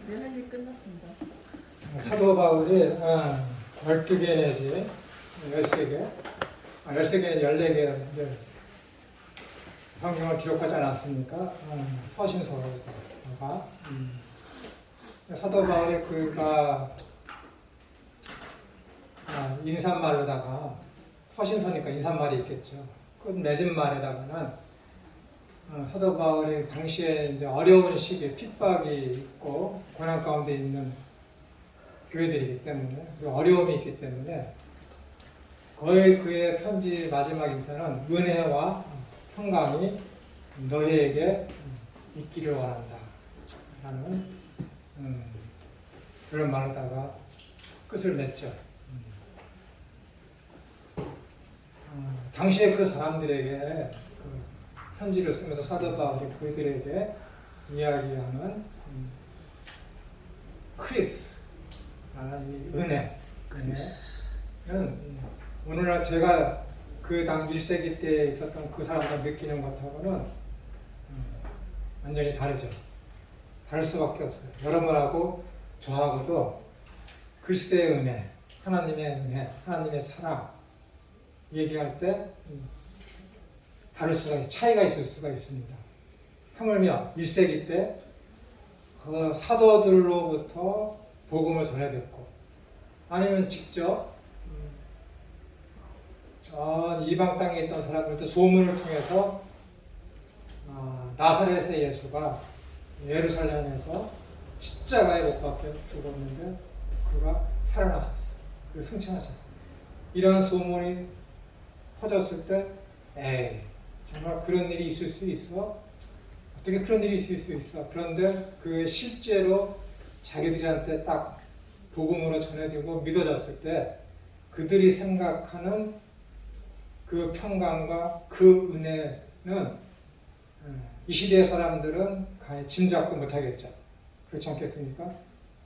네, 할 일 끝났습니다. 사도 바울이 12개 내지 13개, 13개 내지 14개 이제 성경을 기록하지 않았습니까? 서신서가 사도 바울이 그가 인사말로다가 서신서니까 인사말이 있겠죠. 그 맺은 말에다가는 사도 바울이 당시에 이제 어려운 시기에 핍박이 있고 고난 가운데 있는 교회들이기 때문에 어려움이 있기 때문에 거의 그의 편지 마지막 인사는 은혜와 평강이 너희에게 있기를 원한다 라는 그런 말로다가 끝을 맺죠. 당시에 그 사람들에게 그 편지를 쓰면서 사도 바울이 그들에게 이야기하는 크리스, 이 은혜는 오늘날 제가 그 당 1세기 때 있었던 그 사람들 느끼는 것하고는 완전히 다르죠. 다를 수밖에 없어요. 여러분하고 저하고도 그리스도의 은혜, 하나님의 은혜, 하나님의 사랑 얘기할 때 다를 수가 차이가 있을 수가 있습니다. 하물며 1세기 때 그 사도들로부터 복음을 전해듣고 아니면 직접 전 이방 땅에 있던 사람들도 소문을 통해서 나사렛의 예수가 예루살렘에서 십자가에 못 박혀 죽었는데 그가 살아나셨어요. 그리고 승천하셨어요. 이런 소문이 퍼졌을 때 에이 정말 그런 일이 있을 수 있어? 어떻게 그런 일이 있을 수 있어? 그런데 그게 실제로 자기들한테 딱 복음으로 전해지고 믿어졌을 때 그들이 생각하는 그 평강과 그 은혜는 이 시대의 사람들은 짐작도 못하겠죠. 그렇지 않겠습니까?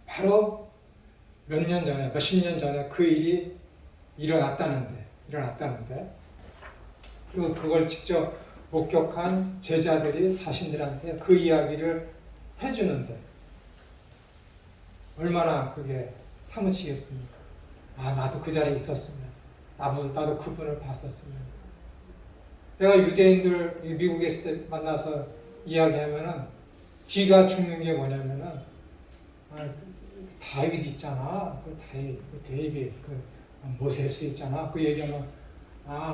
바로 몇 년 전에, 몇십 년 전에 그 일이 일어났다는데 그리고 그걸 직접 목격한 제자들이 자신들한테 그 이야기를 해주는데 얼마나 그게 사무치겠습니까? 나도 그 자리에 있었으면 나도 그분을 봤었으면 제가 유대인들 미국에 있을 때 만나서 이야기하면은 귀가 죽는 게 뭐냐면은 다윗 있잖아 그 데이빗 그 모세스 있잖아 그 얘기하면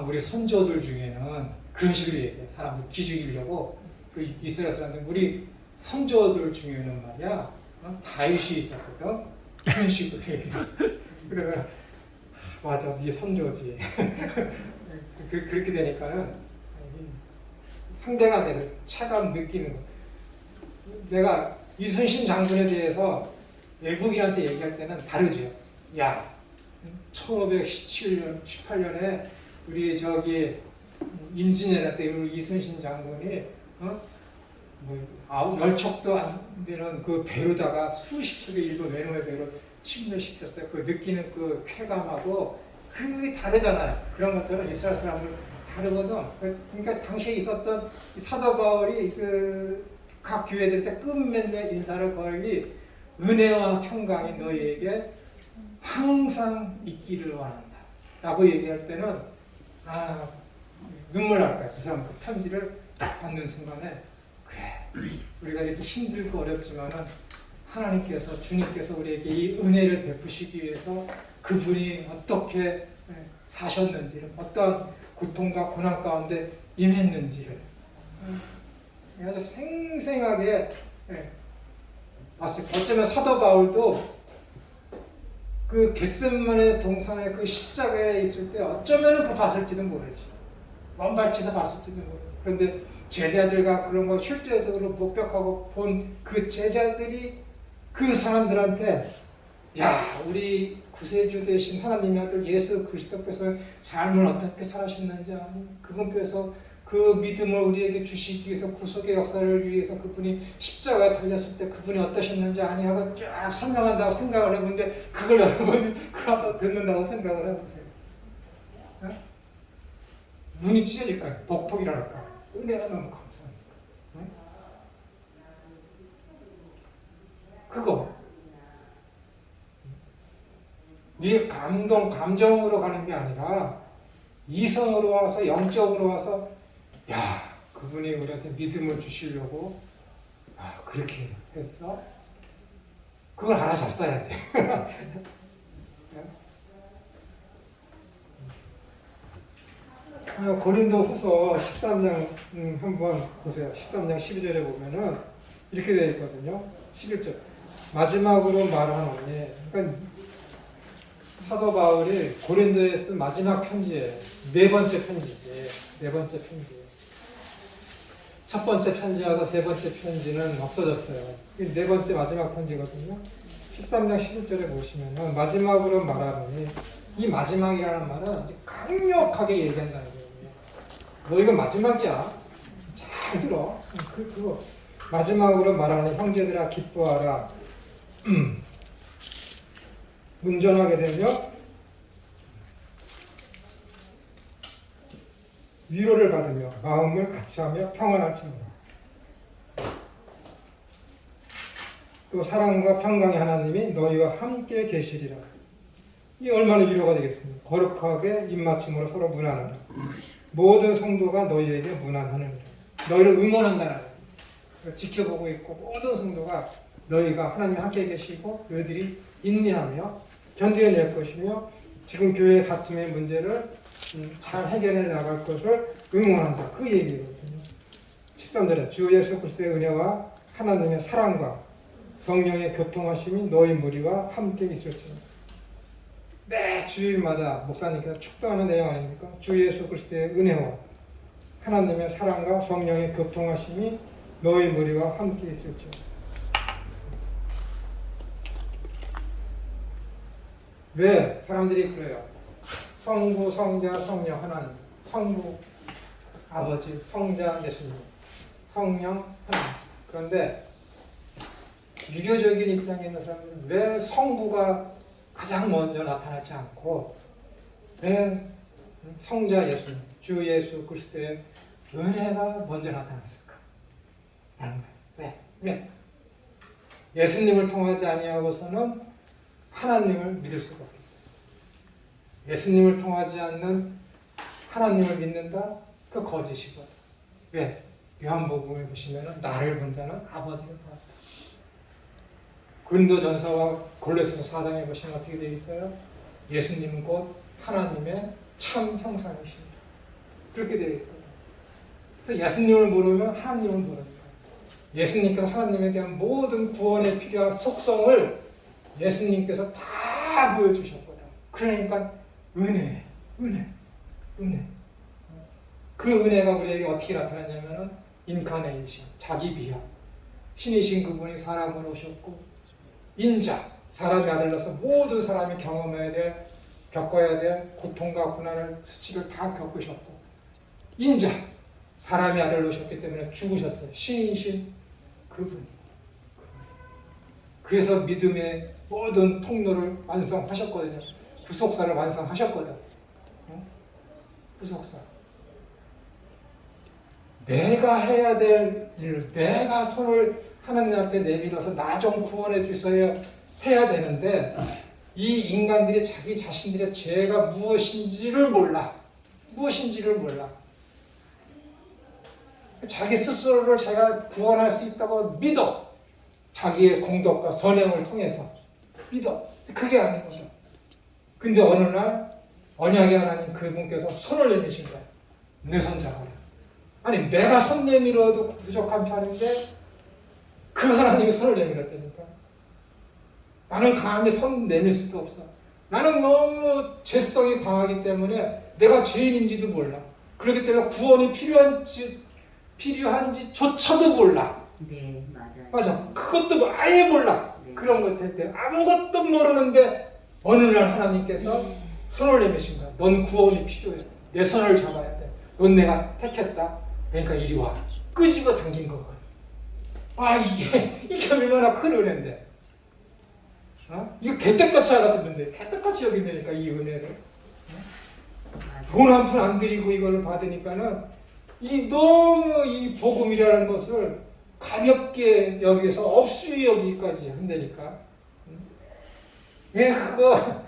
우리 선조들 중에는 그런 식으로 얘기해. 사람들 기죽이려고 그 이스라엘 사람들 우리 선조들 중에는 말이야 다윗이 있었거든. 그런 식으로 얘기해. 그러면 맞아, 네 선조지. 그렇게 되니까는 상대가 내가 차가움 느끼는 거. 내가 이순신 장군에 대해서 외국인한테 얘기할 때는 다르죠. 야, 1517년, 18년에 우리 저기 임진왜란 때 이순신 장군이 열척도 안 되는 그 배로다가 수십 척의 일본 외노의 배로 침몰시켰어요. 그 느끼는 그 쾌감하고 그게 다르잖아요. 그런 것들은 이스라엘 사람들 다르거든. 그러니까 당시에 있었던 사도 바울이 각 교회들한테 끝맺는 인사를 거의 은혜와 평강이 너희에게 항상 있기를 원한다 라고 얘기할 때는 눈물 날 거야. 그 사람 그 편지를 딱 받는 순간에 그래 우리가 이렇게 힘들고 어렵지만은 하나님께서 주님께서 우리에게 이 은혜를 베푸시기 위해서 그분이 어떻게 사셨는지를 어떤 고통과 고난 가운데 임했는지를 아주 생생하게 봤어요. 어쩌면 사도 바울도 그 겟세마네 동산의 그 십자가에 있을 때 어쩌면 그 봤을지도 모르지. 먼발치서 봤을지도 모르지. 그런데 제자들과 그런 걸 실제적으로 목격하고 본 그 제자들이 그 사람들한테 야, 우리 구세주 되신 하나님의 아들 예수 그리스도께서 삶을 어떻게 살아셨는지 아니? 그분께서 그 믿음을 우리에게 주시기 위해서 구속의 역사를 위해서 그분이 십자가에 달렸을 때 그분이 어떠셨는지 아니 하고 쫙 설명한다고 생각을 해보는데 그걸 여러분이 그 앞에 듣는다고 생각을 해보세요. 어? 눈이 찢어질까요? 복통이랄까? 은혜가 너무 감사합니다. 어? 그거. 네 감정으로 가는 게 아니라 이성으로 와서 영적으로 와서 야 그분이 우리한테 믿음을 주시려고 그렇게 했어? 그걸 알아잡숴야지. 고린도후서 13장 한번 보세요. 13장 12절에 보면은 이렇게 되어 있거든요. 11절 마지막으로 말하노니, 그러니까 사도 바울이 고린도에 쓴 마지막 편지예요. 네 번째 편지지. 네 번째 편지. 첫 번째 편지하고 세 번째 편지는 없어졌어요. 네 번째 마지막 편지거든요. 13장 11절에 보시면은 마지막으로 말하노니, 이 마지막이라는 말은 이제 강력하게 얘기한다는 거예요. 너 이거 마지막이야. 잘 들어. 그거 마지막으로 말하는 형제들아 기뻐하라. 운전하게 되며 위로를 받으며 마음을 같이하며 평안할지니라. 또 사랑과 평강의 하나님이 너희와 함께 계시리라. 이 얼마나 위로가 되겠습니까? 거룩하게 입맞춤으로 서로 문안하라. 모든 성도가 너희에게 문안하느니라. 너희를 응원한다는 거예요. 지켜보고 있고 모든 성도가 너희가 하나님 함께 계시고 너희들이 인내하며 견뎌낼 것이며 지금 교회의 다툼의 문제를 잘 해결해 나갈 것을 응원한다. 그 얘기거든요. 13절에 주 예수 그리스도의 은혜와 하나님의 사랑과 성령의 교통하심이 너희 무리와 함께 있을지어다. 매 주일마다 목사님께서 축도하는 내용 아닙니까? 주 예수 그리스도의 은혜와 하나님의 사랑과 성령의 교통하심이 너희 무리와 함께 있을지어다. 왜 사람들이 그래요? 성부, 성자, 성령 하나님. 성부 아버지, 성자 예수님, 성령 하나님. 그런데 유교적인 입장에 있는 사람들은 왜 성부가 가장 먼저 나타나지 않고 왜 성자 예수님, 주 예수 그리스도의 은혜가 먼저 나타났을까? 라는 거예요. 왜? 예수님을 통하지 아니하고서는 하나님을 믿을 수가 없기 때문에. 예수님을 통하지 않는 하나님을 믿는다? 그 거짓이거든. 왜? 요한복음에 보시면 나를 본 자는 아버지를 봤다. 고린도전서와 골로새서 4장에 보시면 어떻게 되어 있어요? 예수님은 곧 하나님의 참 형상이십니다. 그렇게 되어 있거든. 그래서 예수님을 모르면 하나님을 모릅니다. 예수님께서 하나님에 대한 모든 구원에 필요한 속성을 예수님께서 다 보여주셨거든. 그러니까 은혜. 그 은혜가 우리에게 어떻게 나타나냐면은 인카네이션, 자기 비하. 신이신 그분이 사람으로 오셨고 인자, 사람의 아들로서 모든 사람이 경험해야 될, 겪어야 될 고통과 고난을 수치를 다 겪으셨고 인자, 사람의 아들로 오셨기 때문에 죽으셨어요. 신이신 그분이. 그래서 믿음의 모든 통로를 완성하셨거든요. 구속사를 완성하셨거든. 구속사. 내가 해야 될 일, 내가 손을 하나님 앞에 내밀어서 나 좀 구원해 주셔야 해야 되는데 이 인간들이 자기 자신들의 죄가 무엇인지를 몰라. 자기 스스로를 자기가 구원할 수 있다고 믿어. 자기의 공덕과 선행을 통해서 믿어. 그게 아니거든. 근데 어느 날 언약의 하나님 그분께서 손을 내미신 거야. 내 손 잡아라. 아니 내가 손 내밀어도 부족한 편인데 그 하나님이 손을 내밀었다니까. 나는 감히 손 내밀 수도 없어. 나는 너무 죄성이 강하기 때문에 내가 죄인인지도 몰라. 그렇기 때문에 구원이 필요한지조차도 몰라. 네, 맞아요. 맞아. 그것도 아예 몰라. 네. 그런 것 때문에 아무것도 모르는데 어느 날 하나님께서 손을 내미신 거야. 넌 구원이 필요해. 내 손을 잡아야 돼. 넌 내가 택했다. 그러니까 이리 와. 끄집어 당긴 거거든. 아 이게 얼마나 큰 은혜인데. 이거 개떡같이 알아듣는데 개떡같이 여기니까 이 은혜를. 돈 한 푼 안 들이고 이걸 받으니까는 이 너무 이 복음이라는 것을 가볍게 여기서 없이 여기까지 한다니까. 왜 그거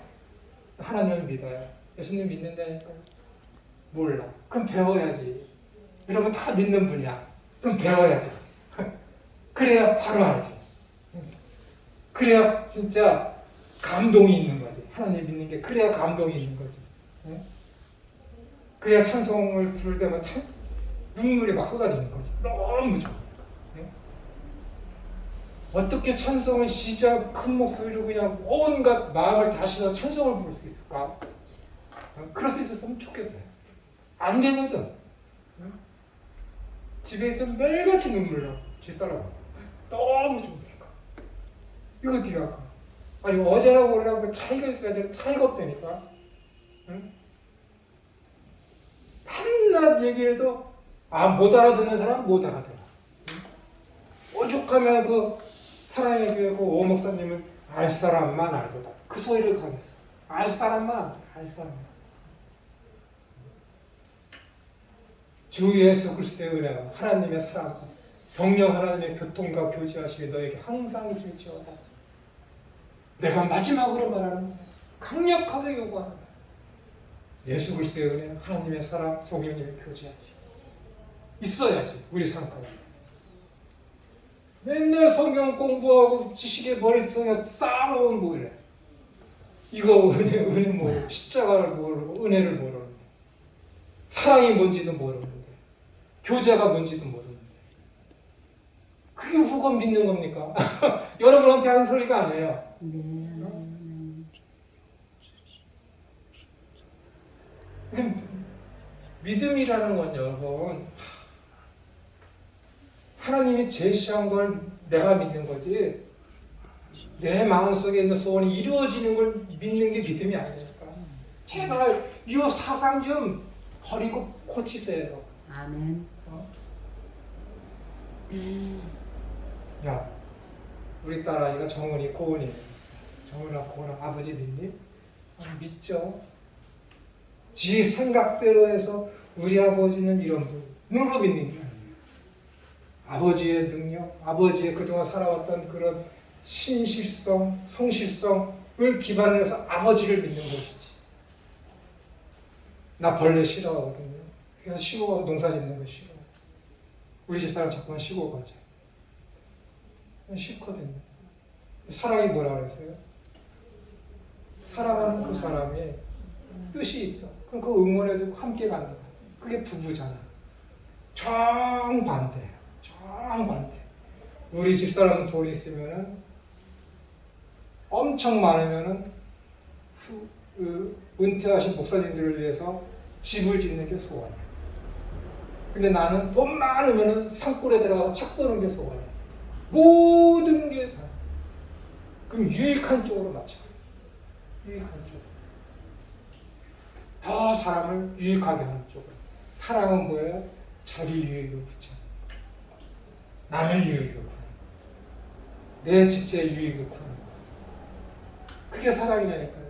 하나님을 믿어요? 예수님 믿는다니까. 몰라. 그럼 배워야지. 여러분 다 믿는 분이야. 그럼 배워야지. 그래야 바로 알지. 그래야 진짜 감동이 있는 거지. 하나님 믿는 게 그래야 감동이 있는 거지. 그래야 찬송을 부를 때만 참 눈물이 막 쏟아지는 거지. 너무 좋아. 어떻게 찬송을 시작 큰 목소리로 그냥 온갖 마음을 다시서 찬송을 부를 수 있을까? 그럴 수 있었으면 좋겠어요. 안 되거든. 집에 있으면 매일같이 눈물 나. 뒷사람 너무 좋으니까. 이거 어떻게 할까? 아니 어제하고 오늘하고 차이가 있어야 되는 차이가 없다니까. 응? 한낱 얘기해도 못 알아듣는 사람 못 알아들어. 응? 오죽하면 그 사랑의 교회 그 오 목사님은 알 사람만 알거든. 그 소리를 가겠어. 알 사람만 안 돼. 알 사람만. 주 예수 그리스도의 은혜와 하나님의 사랑, 성령 하나님의 교통과 교제하심이 너에게 항상 있을지어다. 내가 마지막으로 말하는 거야. 강력하게 요구하는 거야. 예수 그리스도의 은혜, 하나님의 사랑, 성령님의 교제하심 있어야지 우리 삶 가운데. 맨날 성경 공부하고 지식의 머릿속에 쌓아놓은 뭐래. 이거 은혜 모르고 십자가를 모르고 은혜를 모르는데 사랑이 뭔지도 모르는데 교제가 뭔지도 모르는데 그게 뭐가 믿는 겁니까? 여러분한테 하는 소리가 아니에요. 믿음이라는 건 여러분 하나님이 제시한 걸 내가 믿는 거지 내 마음속에 있는 소원이 이루어지는 걸 믿는 게 믿음이 아니니까. 제발 이 사상 좀 버리고 고치세요. 아멘. 야, 우리 딸아이가 정은이, 고은이. 정은아, 고은아, 아버지 믿니? 믿죠. 지 생각대로 해서 우리 아버지는 이런 분으로 믿는 게 아니에요. 아버지의 능력, 아버지의 그동안 살아왔던 그런 신실성, 성실성을 기반으로 해서 아버지를 믿는 것이지. 나 벌레 싫어하거든요. 그래서 시골 가서 농사 짓는 거 싫어. 우리 집사람 자꾸만 시골 가자. 싫거든요. 사랑이 뭐라 그랬어요? 사랑하는 그 사람이 뜻이 있어. 그럼 그 응원해주고 함께 가는 거야. 그게 부부잖아. 정반대. 정반대. 우리 집사람은 돈이 있으면은 엄청 많으면은 은퇴하신 목사님들을 위해서 집을 짓는 게 소원이야. 근데 나는 돈 많으면은 산골에 들어가서 책 보는 게 소원이야. 모든 게 다. 그럼 유익한 쪽으로 맞춰. 유익한 쪽. 더 사람을 유익하게 하는 쪽으로. 사랑은 뭐예요? 자기 유익을 붙여. 남의 유익을 구하는 거야. 내 지체의 유익을 구하는 거야. 그게 사랑이라니까요.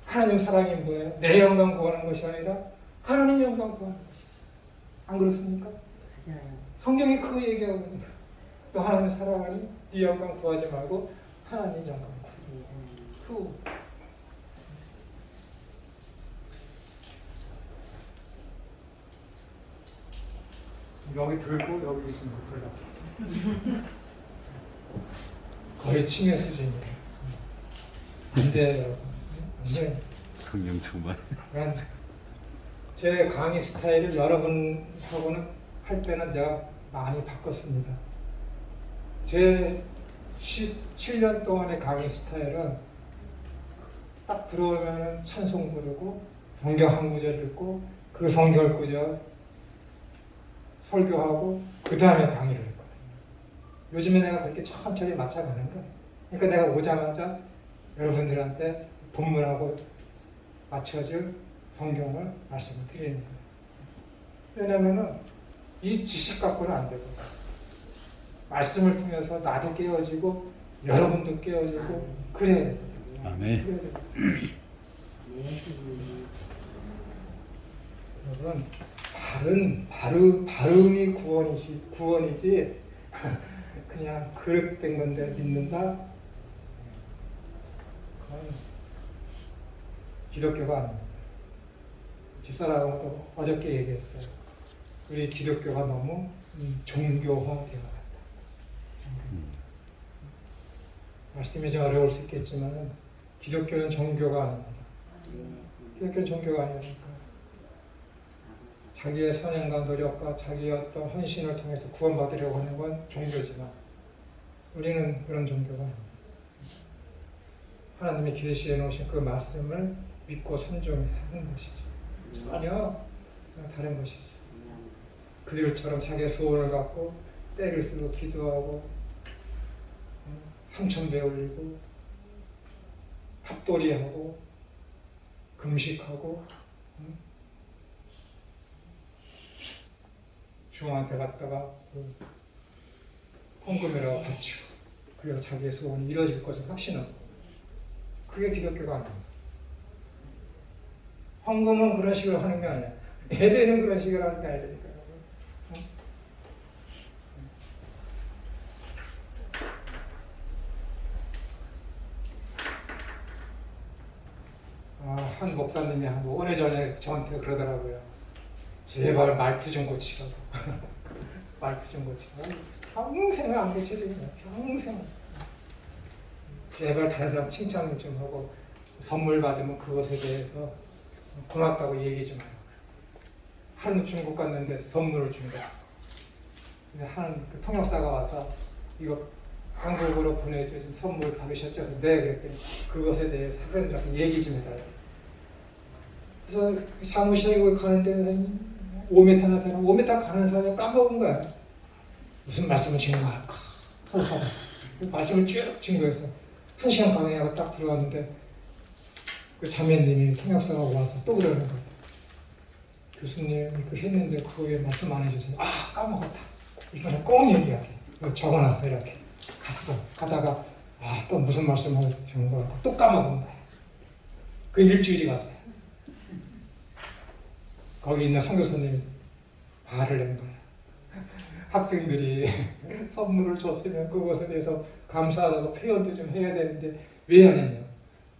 하나님 사랑이 뭐예요? 내 영광 구하는 것이 아니라 하나님 영광 구하는 것이지. 안 그렇습니까? 맞아요. 성경이 그거 얘기하거든요. 너 하나님 사랑하니 네 영광 구하지 말고 하나님 영광 구하라. 여기 들고 여기 있으면 들라. 거의 침해 수준이에요. 안 돼요, 여러분. 안 돼. 성령 충만. 제 강의 스타일을 여러분하고는 할 때는 내가 많이 바꿨습니다. 제 17년 동안의 강의 스타일은 딱 들어오면 찬송 부르고 성경 한 구절 읽고 그 성경 구절 설교하고 그 다음에 강의를 했거든요. 요즘에 내가 그렇게 천천히 맞춰가는 거예요. 그러니까 내가 오자마자 여러분들한테 본문하고 맞춰질 성경을 말씀을 드리는 거예요. 왜냐면은 이 지식 갖고는 안 되고 말씀을 통해서 나도 깨어지고 여러분도 깨어지고 그래야 돼요. 아멘. 여러분 발음이 구원이지 그냥 그릇된 건데 믿는다? 그건 기독교가 아닙니다. 집사람하고도 어저께 얘기했어요. 우리 기독교가 너무 종교화되어 갔다. 말씀이 좀 어려울 수 있겠지만 기독교는 종교가 아닙니다. 기독교는 종교가 아니니까 자기의 선행과 노력과 자기의 어떤 헌신을 통해서 구원받으려고 하는 건 종교지만 우리는 그런 종교가 아닙니다. 하나님이 계시해 놓으신 그 말씀을 믿고 순종하는 것이죠. 전혀 다른 것이죠. 그들처럼 자기의 소원을 갖고 때를 쓰고 기도하고 삼천배 올리고 탑돌이하고 금식하고 중한테 갔다가 헌금이라고 바치고 그래서 자기의 소원이 이루어질 것을 확신하고 그게 기독교가 아닙니다. 헌금은 그런 식으로 하는 게 아니야. 예배는 그런 식으로 하는 게 아니니까요. 한 목사님이 한 오래전에 저한테 그러더라고요. 제발 말투 좀 고치라고. 말투 좀 고치라고. 평생 안 고쳐지겠네. 평생. 제발 다른 사람 칭찬 좀 하고 선물 받으면 그것에 대해서 고맙다고 얘기 좀 해요. 한 중국 갔는데 선물을 준 거야. 근데 한 그 통역사가 와서 이거 한국으로 보내주신 선물 받으셨죠? 네, 그랬더니 그것에 대해서 학생들한테 얘기 좀 해달라고. 그래서 사무실에 가는데 5m나 되나 5m 가는 사이에 까먹은 거야. 무슨 말씀을 증거할까? 말씀을 쭉 증거해서 1시간 강의하고 딱 들어갔는데 그 자매님이 통역사가 와서 또 그러는 거예요. 교수님 그 했는데 그거에 말씀 안 해주세요. 아 까먹었다. 이번에 꼭 얘기할게. 적어놨어 이렇게. 갔어. 가다가 또 무슨 말씀을 증거하고 또 까먹은 거야. 그 일주일이 갔어요. 거기 있는 선교사님이 화를 낸 거야. 학생들이 선물을 줬으면 그것에 대해서 감사하다고 표현도 좀 해야 되는데 왜 안 했냐.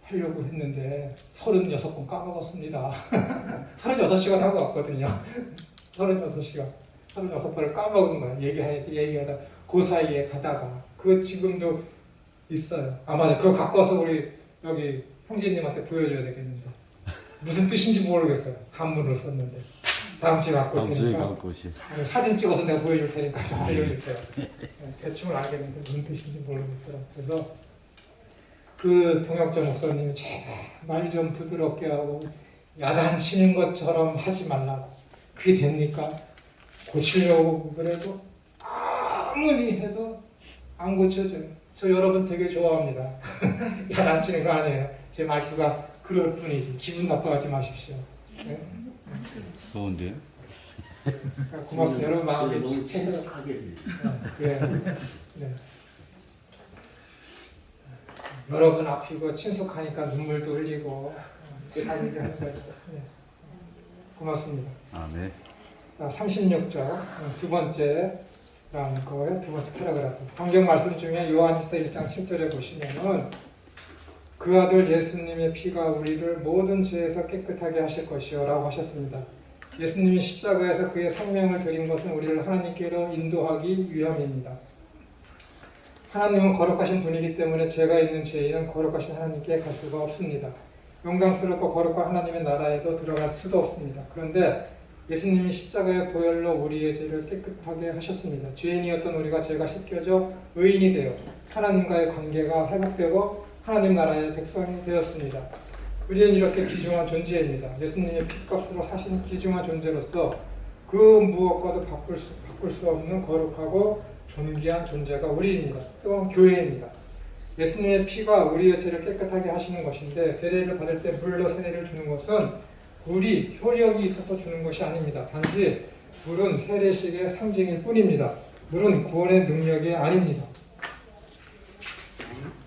하려고 했는데 36번 까먹었습니다. 36시간 하고 왔거든요. 36시간. 36번을 까먹은 거야. 얘기하다 그 사이에 가다가 그거 지금도 있어요. 맞아. 그거 갖고 와서 우리 여기 형제님한테 보여줘야 되겠는데 무슨 뜻인지 모르겠어요. 한문으로 썼는데 다음 주에 갖고 올 테니까 사진 찍어서 내가 보여줄 테니까 좀 알려주세요. 대충은 알겠는데 무슨 뜻인지 모르겠더라고요. 그래서 그 동역자 목사님이 제발 좀 부드럽게 하고 야단치는 것처럼 하지 말라고. 그게 됩니까? 고치려고 그래도 아무리 해도 안 고쳐져요. 저 여러분 되게 좋아합니다. 야단치는 거 아니에요. 제 말투가 그럴 뿐이지. 기분 나빠하지 마십시오. 네? 좋은데요? 고맙습니다. 여러분 마음에 너무 친숙하게. 네. 네. 여러분 앞이고 친숙하니까 눈물도 흘리고 하는 거죠. 네. 고맙습니다. 네. 자, 36절 두 번째라는 거예요. 두 번째 패러그래프. 성경 말씀 중에 요한일서 1장 7절에 보시면은 그 아들 예수님의 피가 우리를 모든 죄에서 깨끗하게 하실 것이요 라고 하셨습니다. 예수님이 십자가에서 그의 생명을 드린 것은 우리를 하나님께로 인도하기 위함입니다. 하나님은 거룩하신 분이기 때문에 죄가 있는 죄인은 거룩하신 하나님께 갈 수가 없습니다. 영광스럽고 거룩한 하나님의 나라에도 들어갈 수도 없습니다. 그런데 예수님이 십자가의 보혈로 우리의 죄를 깨끗하게 하셨습니다. 죄인이었던 우리가 죄가 씻겨져 의인이 되어 하나님과의 관계가 회복되고 하나님 나라의 백성이 되었습니다. 우리는 이렇게 귀중한 존재입니다. 예수님의 핏값으로 사신 귀중한 존재로서 그 무엇과도 바꿀 수 없는 거룩하고 존귀한 존재가 우리입니다. 또한 교회입니다. 예수님의 피가 우리의 죄를 깨끗하게 하시는 것인데 세례를 받을 때 물로 세례를 주는 것은 물이 효력이 있어서 주는 것이 아닙니다. 단지 물은 세례식의 상징일 뿐입니다. 물은 구원의 능력이 아닙니다.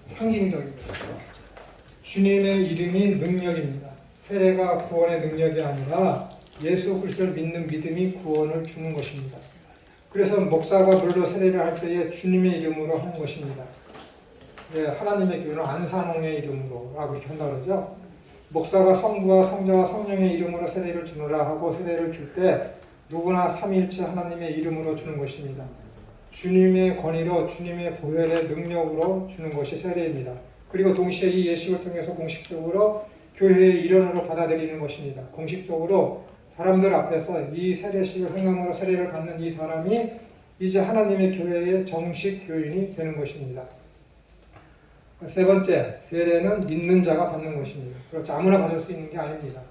상징적입니다. 주님의 이름이 능력입니다. 세례가 구원의 능력이 아니라 예수 그리스도를 믿는 믿음이 구원을 주는 것입니다. 그래서 목사가 물로 세례를 할 때에 주님의 이름으로 하는 것입니다. 네, 하나님의 교회는 안산홍의 이름으로라고 이렇게 한다고 그러죠. 목사가 성부와 성자와 성령의 이름으로 세례를 주노라 하고 세례를 줄 때 누구나 삼위일체 하나님의 이름으로 주는 것입니다. 주님의 권위로 주님의 보혈의 능력으로 주는 것이 세례입니다. 그리고 동시에 이 예식을 통해서 공식적으로 교회의 일원으로 받아들이는 것입니다. 공식적으로 사람들 앞에서 이 세례식을 행함으로 세례를 받는 이 사람이 이제 하나님의 교회의 정식 교인이 되는 것입니다. 세 번째, 세례는 믿는 자가 받는 것입니다. 그렇죠. 아무나 받을 수 있는 게 아닙니다.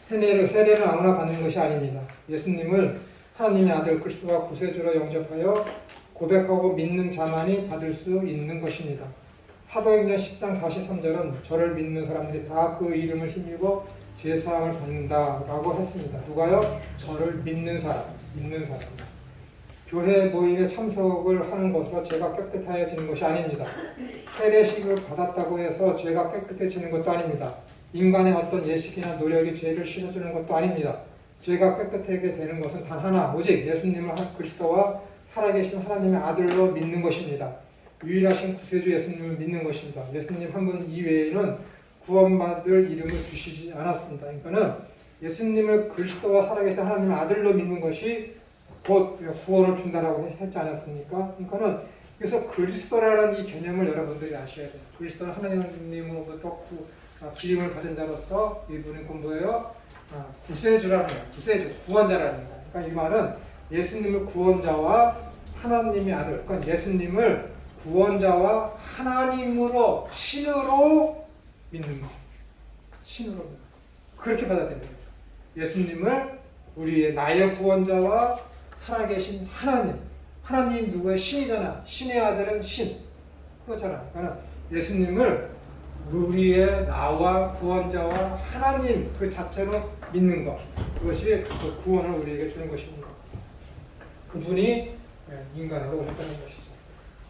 세례는 아무나 받는 것이 아닙니다. 예수님을 하나님의 아들 그리스도와 구세주로 영접하여 고백하고 믿는 자만이 받을 수 있는 것입니다. 사도행전 10장 43절은 저를 믿는 사람들이 다 그 이름을 힘입어 제사함을 받는다라고 했습니다. 누가요? 저를 믿는 사람. 교회 모임에 참석을 하는 것으로 죄가 깨끗해지는 것이 아닙니다. 세례식을 받았다고 해서 죄가 깨끗해지는 것도 아닙니다. 인간의 어떤 예식이나 노력이 죄를 씻어주는 것도 아닙니다. 죄가 깨끗하게 되는 것은 단 하나, 오직 예수님을 그리스도와 살아계신 하나님의 아들로 믿는 것입니다. 유일하신 구세주 예수님을 믿는 것입니다. 예수님 한 분 이외에는 구원받을 이름을 주시지 않았습니다. 그러니까는 예수님을 그리스도와 살아계신 하나님의 아들로 믿는 것이 곧 구원을 준다라고 했지 않았습니까? 그러니까는 그래서 그리스도라는 이 개념을 여러분들이 아셔야 돼요. 그리스도는 하나님으로부터 기름을 받은 자로서 이분은 뭐예요? 구세주라는 거예요. 구원자라는 거예요. 그러니까 이 말은 예수님을 구원자와 하나님의 아들, 그러니까 예수님을 구원자와 하나님으로 신으로 믿는 거. 신으로 그렇게 받아들이는 거죠. 예수님을 나의 구원자와 살아계신 하나님 누구의 신이잖아. 신의 아들은 신. 그거잖아. 그러니까 예수님을 우리의 나와 구원자와 하나님 그 자체로 믿는 것. 그것이 그 구원을 우리에게 주는 것입니다. 그분이 인간으로 오셨다는 것이죠.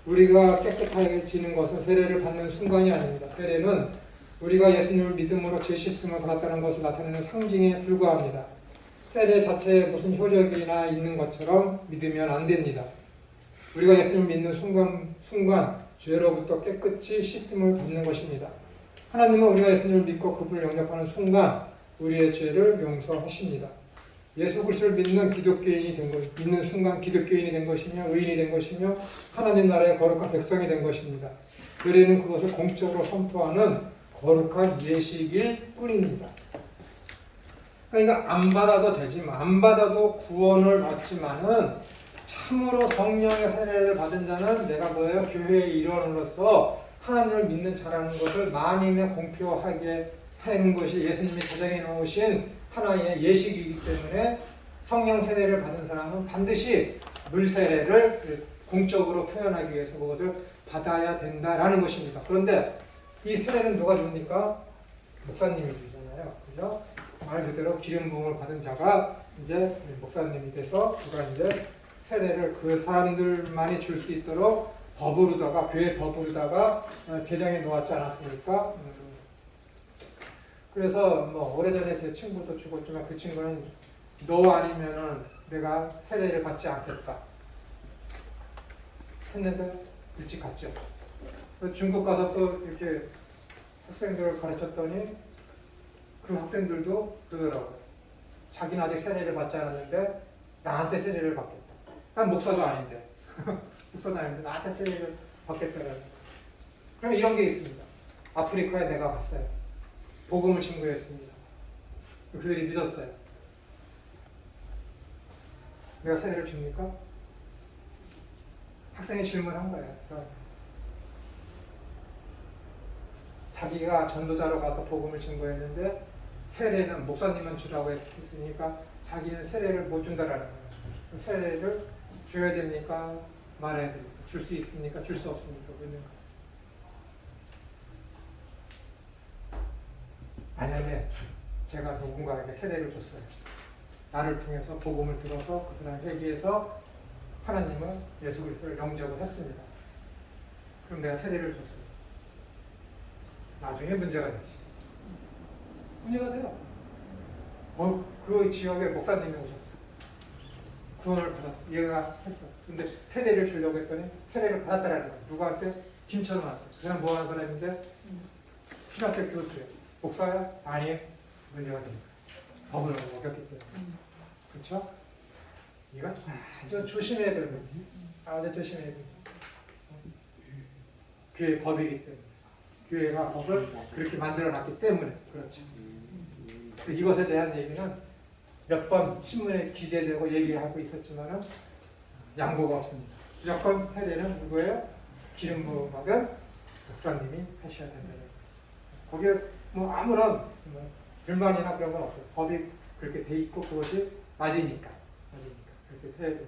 우리가 깨끗하게 지는 것은 세례를 받는 순간이 아닙니다. 세례는 우리가 예수님을 믿음으로 죄 씻음을 받았다는 것을 나타내는 상징에 불과합니다. 세례 자체에 무슨 효력이나 있는 것처럼 믿으면 안 됩니다. 우리가 예수님을 믿는 순간 죄로부터 깨끗이 씻음을 받는 것입니다. 하나님은 우리가 예수님을 믿고 그분을 영접하는 순간 우리의 죄를 용서하십니다. 예수 그리스도를 믿는 믿는 순간 기독교인이 된 것이며 의인이 된 것이며 하나님 나라의 거룩한 백성이 된 것입니다. 교회는 그것을 공적으로 선포하는 거룩한 예식일 뿐입니다. 그러니까 안 받아도 되지만 안 받아도 구원을 받지만은 참으로 성령의 세례를 받은 자는 내가 뭐예요? 교회의 일원으로서 하나님을 믿는 자라는 것을 만인에 공표하게 하는 것이 예수님이 제정해 놓으신 하나의 예식이기 때문에 성령 세례를 받은 사람은 반드시 물 세례를 공적으로 표현하기 위해서 그것을 받아야 된다라는 것입니다. 그런데 이 세례는 누가 줍니까? 목사님이 주잖아요. 그죠? 말 그대로 기름 부음을 받은 자가 이제 목사님이 돼서 누가 이제 세례를 그 사람들만이 줄 수 있도록 교회 법으로다가 제정해 놓았지 않았습니까? 그래서 뭐 오래전에 제 친구도 죽었지만 그 친구는 너 아니면은 내가 세례를 받지 않겠다 했는데 일찍 갔죠. 중국 가서 또 이렇게 학생들을 가르쳤더니 그 학생들도 그러더라고요. 자기는 아직 세례를 받지 않았는데 나한테 세례를 받겠다. 난 목사도 아닌데 나한테 세례를 받겠다라는. 그럼 이런 게 있습니다. 아프리카에 내가 갔어요. 복음을 증거했습니다. 그들이 믿었어요. 내가 세례를 줍니까? 학생이 질문한 거예요. 자기가 전도자로 가서 복음을 증거했는데 세례는 목사님은 주라고 했으니까 자기는 세례를 못 준다라는 거예요. 세례를 줘야 됩니까? 말아야 됩니까? 줄 수 있습니까? 줄 수 없습니까? 만약에 제가 누군가에게 세례를 줬어요. 나를 통해서 복음을 들어서 그 사람을 회개해서 하나님은 예수 그리스도를 영접을 했습니다. 그럼 내가 세례를 줬어요. 나중에 문제가 되지. 문제가 돼요. 그 지역에 목사님이 오셨어. 구원을 받았어. 얘가 했어. 근데 세례를 주려고 했더니 세례를 받았다라는 거야. 누구한테? 김철원한테. 그 사람 뭐 하는 사람인데? 신학교 교수예요. 목사야? 아니에요. 문제가 되는 거야. 법을 어겼기 때문에. 그렇죠? 이건 아주 조심해야 되는 거지. 아주 조심해야 되는 거지. 교회 법이기 때문에. 교회가 법을 그렇게 만들어놨기 때문에. 그렇죠. 이것에 대한 얘기는 몇 번 신문에 기재되고 얘기하고 있었지만은 양보가 없습니다. 무조건 세례는 누구예요? 기름 부음 받은 목사님이 하셔야 된다는 거예요. 거기에 뭐 아무런 불만이나 그런 건 없어요. 법이 그렇게 돼 있고 그것이 맞으니까 그렇게 해야 되죠.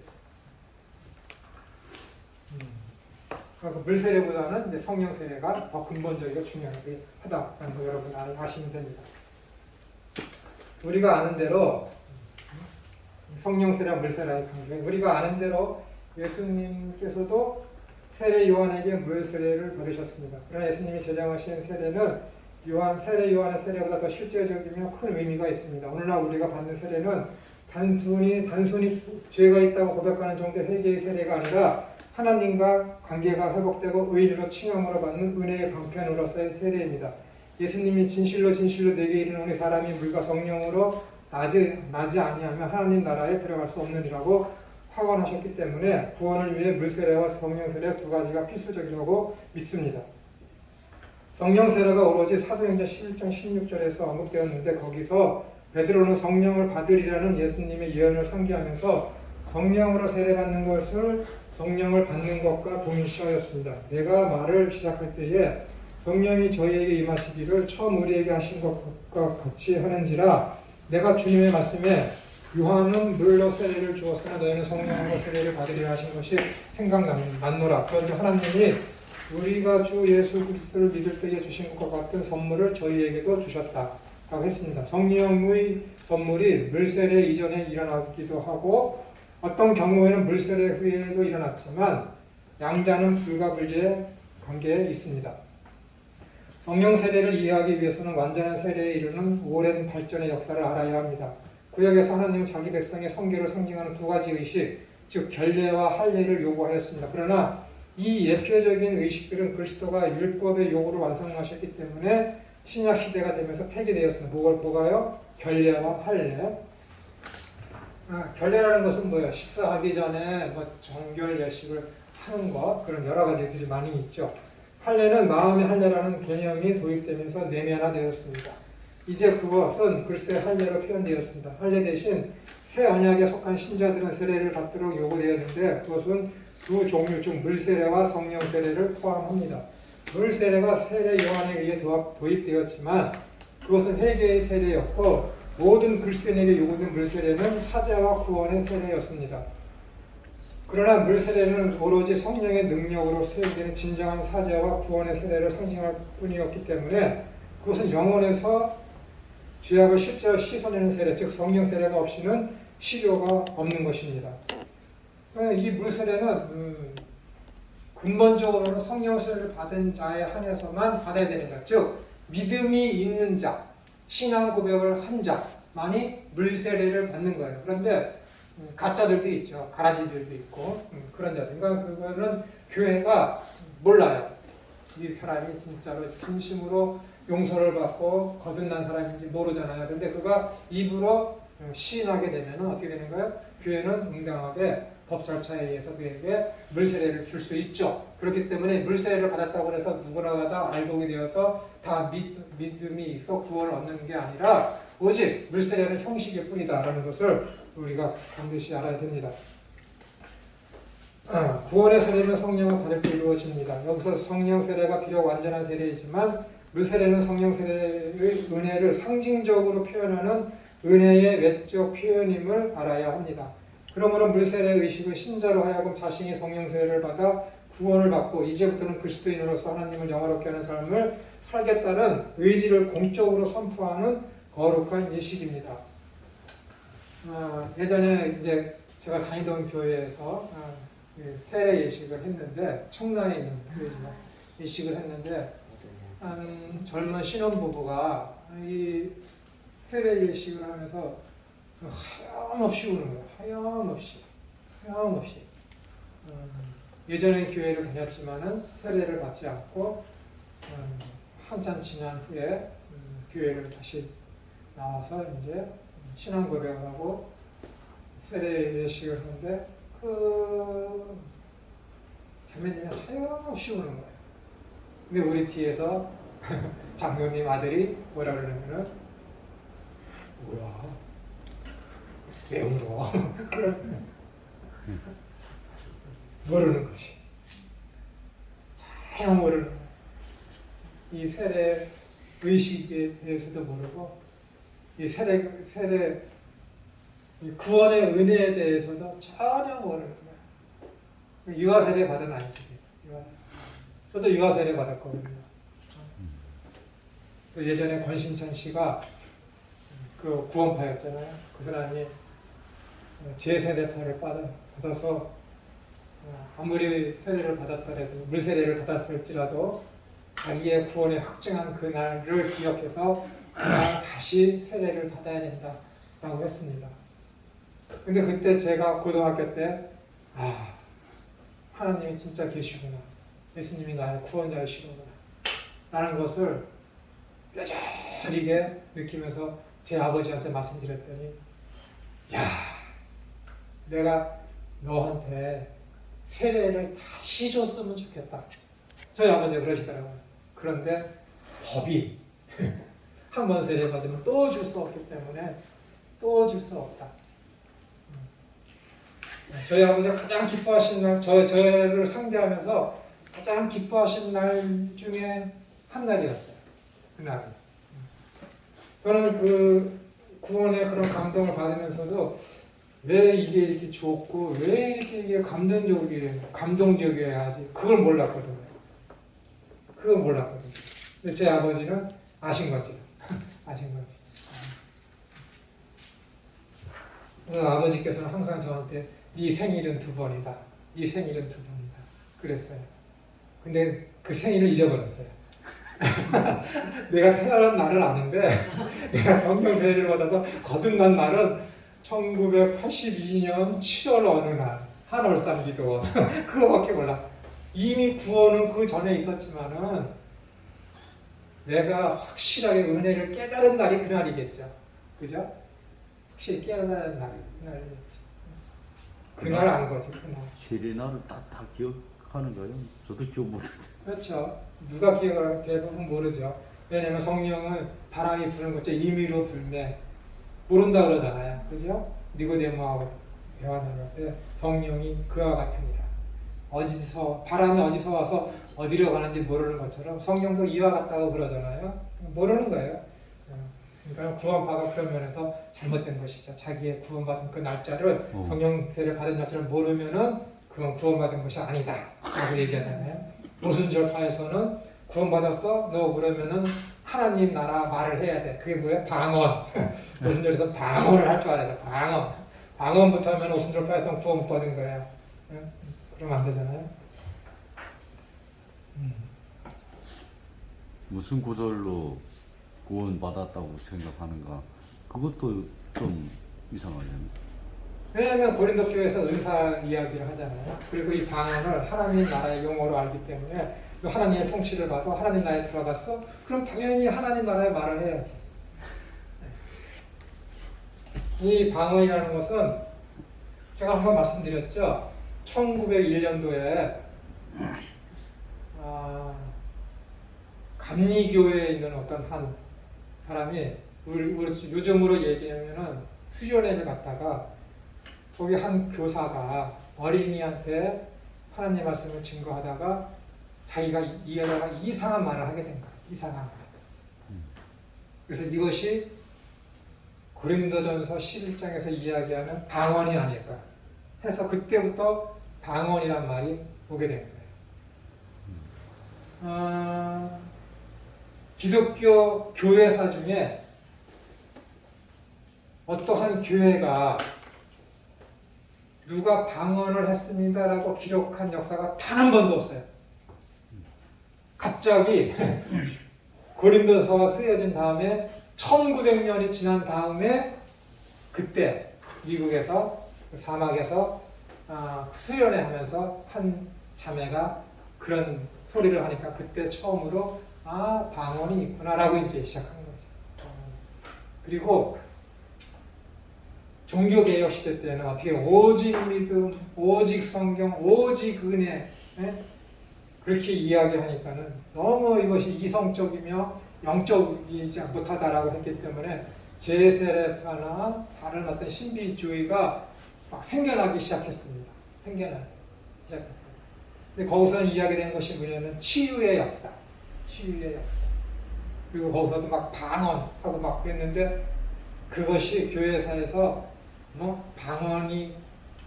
그러니까 물세례보다는 이제 성령 세례가 더 근본적이고 중요하게 하다라는 거 여러분 아시면 됩니다. 우리가 아는 대로 성령 세례와 물세례의 관계, 우리가 아는 대로 예수님께서도 세례 요한에게 물 세례를 받으셨습니다. 그러나 예수님이 제정하신 세례는 세례 요한의 세례보다 더 실제적이며 큰 의미가 있습니다. 오늘날 우리가 받는 세례는 단순히 죄가 있다고 고백하는 정도의 회개의 세례가 아니라 하나님과 관계가 회복되고 의인으로 칭함으로 받는 은혜의 방편으로서의 세례입니다. 예수님이 진실로 내게 이르노니 사람이 물과 성령으로 나지 아니하면 하나님 나라에 들어갈 수 없느니라고 확언하셨기 때문에 구원을 위해 물세례와 성령세례 두 가지가 필수적이라고 믿습니다. 성령세례가 오로지 사도행전 11장 16절에서 언급되었는데 거기서 베드로는 성령을 받으리라는 예수님의 예언을 상기하면서 성령으로 세례받는 것을 성령을 받는 것과 동일시하였습니다. 내가 말을 시작할 때에 성령이 저희에게 임하시기를 처음 우리에게 하신 것과 같이 하는지라 내가 주님의 말씀에 요한은 물로 세례를 주었으나 너희는 성령으로 세례를 받으리라 하신 것이 생각났노라. 그런데 하나님이 우리가 주 예수 그리스도를 믿을 때에 주신 것과 같은 선물을 저희에게도 주셨다 라고 했습니다. 성령의 선물이 물세례 이전에 일어나기도 하고 어떤 경우에는 물세례 후에도 일어났지만 양자는 불가분리의 관계에 있습니다. 성령 세례를 이해하기 위해서는 완전한 세례에 이르는 오랜 발전의 역사를 알아야 합니다. 구약에서 하나님은 자기 백성의 성결을 상징하는 두 가지 의식, 즉 결례와 할례를 요구하였습니다. 그러나 이 예표적인 의식들은 그리스도가 율법의 요구를 완성하셨기 때문에 신약 시대가 되면서 폐기되었습니다. 뭐가요? 결례와 할례. 결례라는 것은 뭐예요? 식사하기 전에 정결 예식을 하는 것, 그런 여러 가지들이 많이 있죠. 할례는 마음의 할례라는 개념이 도입되면서 내면화되었습니다. 이제 그것은 그리스도의 할례로 표현되었습니다. 할례 대신 새 언약에 속한 신자들은 세례를 받도록 요구되었는데 그것은 두 종류 중 물세례와 성령 세례를 포함합니다. 물세례가 세례 요한에 의해 도입되었지만 그것은 회개의 세례였고 모든 그리스도인에게 요구된 물세례는 사죄와 구원의 세례였습니다. 그러나 물세례는 오로지 성령의 능력으로 수행되는 진정한 사죄와 구원의 세례를 상징할 뿐이었기 때문에 그것은 영혼에서 죄악을 실제로 씻어내는 세례, 즉 성령 세례가 없이는 실효가 없는 것입니다. 이 물세례는 근본적으로는 성령 세례를 받은 자에 한해서만 받아야 되는 것, 즉 믿음이 있는 자, 신앙 고백을 한 자만이 물세례를 받는 거예요. 그런데 가짜들도 있죠. 가라지들도 있고 그런 자들. 그러니까 그거는 교회가 몰라요. 이 사람이 진짜로 진심으로 용서를 받고 거듭난 사람인지 모르잖아요. 근데 그가 입으로 시인하게 되면 어떻게 되는 거예요? 교회는 응당하게 법 절차에 의해서 그에게 물세례를 줄 수 있죠. 그렇기 때문에 물세례를 받았다고 해서 누구나 다 알곡이 되어서 다 믿음이 있어 구원을 얻는 게 아니라 오직 물세례는 형식일 뿐이다라는 것을 우리가 반드시 알아야 됩니다. 구원의 세례는 성령을 받을 때 이루어집니다. 여기서 성령 세례가 비록 완전한 세례이지만 물세례는 성령 세례의 은혜를 상징적으로 표현하는 은혜의 외적 표현임을 알아야 합니다. 그러므로 물세례 의식은 신자로 하여금 자신이 성령 세례를 받아 구원을 받고 이제부터는 그리스도인으로서 하나님을 영화롭게 하는 삶을 살겠다는 의지를 공적으로 선포하는 거룩한 예식입니다. 예전에 이제 제가 다니던 교회에서 세례 예식을 했는데 청라에 있는 교회지만 예식을 했는데 한 젊은 신혼부부가 이 세례 예식을 하면서 하염없이 우는 거예요. 하염없이. 하염없이 예전엔 교회를 다녔지만은 세례를 받지 않고 한참 지난 후에 교회를 다시 나와서 이제 신앙 고백하고 세례 예식을 하는데 그 자매님이 하염없이 우는 거예요. 근데 우리 뒤에서 장로님 아들이 뭐라 그러냐면은 뭐야 왜 울어? 모르는 것이 전혀 모르는 거예요. 이 세례 의식에 대해서도 모르고 이 세례 이 구원의 은혜에 대해서도 전혀 모르는 거예요. 유아 세례 받은 아이들이에요. 저도 유아 세례 받았거든요. 예전에 권신찬 씨가 그 구원파였잖아요. 그 사람이 제세례파를 받아서 아무리 세례를 받았더라도 물세례를 받았을지라도 자기의 구원에 확증한 그날을 기억해서 그날 다시 세례를 받아야 된다라고 했습니다. 근데 그때 제가 고등학교 때 하나님이 진짜 계시구나, 예수님이 나의 구원자이시구나 라는 것을 뼈저리게 느끼면서 제 아버지한테 말씀드렸더니 내가 너한테 세례를 다시 줬으면 좋겠다. 저희 아버지가 그러시더라고요. 그런데 법이 한 번 세례 받으면 또 줄 수 없기 때문에 또 줄 수 없다. 저희 아버지가 가장 기뻐하신 날, 저를 상대하면서 가장 기뻐하신 날 중에 한 날이었어요. 그날은. 저는 그 구원의 그런 감동을 받으면서도 왜 이게 이렇게 좋고 왜 이렇게 이게 감동적이어야 하지? 그걸 몰랐거든요. 근데 제 아버지는 아신 거지. 아신 거지. 그래서 아버지께서는 항상 저한테 네 생일은 2번이다. 네 생일은 2번이다. 그랬어요. 근데 그 생일을 잊어버렸어요. 내가 태어난 날을 아는데 내가 성경 세례를 받아서 거듭난 날은 1982년 7월 어느 날 한월산 기도원 그거밖에 몰라. 이미 구원은 그 전에 있었지만은 내가 확실하게 은혜를 깨달은 날이 그날이겠죠. 그죠? 확실히 깨달은 날이 그날이겠지. 그날 안 거지. 그날. 세례날을 다 기억하는 거예요? 저도 기억 못해요. 그렇죠. 누가 기억을 대부분 모르죠. 왜냐면 성령은 바람이 부는 것처럼 임의로 불매 모른다 그러잖아요. 그죠? 니고데모하고 대화 나눌 때 성령이 그와 같으니라. 바람이 어디서 와서 어디로 가는지 모르는 것처럼 성령도 이와 같다고 그러잖아요. 모르는 거예요. 그러니까 구원파가 그런 면에서 잘못된 것이죠. 자기의 구원받은 그 날짜를 성령 세례를 받은 날짜를 모르면은 그건 구원받은 것이 아니다 라고 얘기하잖아요. 오순절파에서는 구원받았어? 너 그러면은 하나님 나라 말을 해야 돼. 그게 뭐야? 방언. 오순절에서 방언을 할 줄 알아야 돼. 방언부터 하면 오순절파에서는 구원 못 받은 거예요. 그러면 안 되잖아요. 무슨 구절로 구원받았다고 생각하는가? 그것도 좀 이상하네요. 왜냐하면 고린도 교회에서 은사 이야기를 하잖아요. 그리고 이 방언을 하나님 나라의 용어로 알기 때문에 하나님의 통치를 받아 하나님 나라에 들어갔어? 그럼 당연히 하나님 나라의 말을 해야지. 이 방언이라는 것은 제가 한번 말씀드렸죠. 1901년도에 감리교회에 있는 어떤 한 사람이 우리 요즘으로 얘기하면은 수련회를 갔다가 거기 한 교사가 어린이한테 하나님 말씀을 증거하다가 자기가 이해하다가 이상한 말을 하게 된 거예요. 이상한 말. 그래서 이것이 고린도전서 11장에서 이야기하는 방언이 아닐까 해서 그때부터 방언이란 말이 오게 된 거예요. 기독교 교회사 중에 어떠한 교회가 누가 방언을 했습니다라고 기록한 역사가 단 한 번도 없어요. 갑자기 고린도서가 쓰여진 다음에 1900년이 지난 다음에 그때 미국에서 사막에서 수련회 하면서 한 자매가 그런 소리를 하니까 그때 처음으로 방언이 있구나라고 이제 시작한 거죠. 그리고 종교개혁 시대 때는 어떻게 오직 믿음, 오직 성경, 오직 은혜 그렇게 이야기하니까는 너무 이것이 이성적이며 영적이지 못하다라고 했기 때문에 제세례파나 다른 어떤 신비주의가 막 생겨나기 시작했습니다. 생겨나기 시작했어요. 근데 거기서 이야기되는 것이 뭐냐면 치유의 역사, 치유의 역사. 그리고 거기서도 막 방언하고 막 그랬는데 그것이 교회사에서 방언이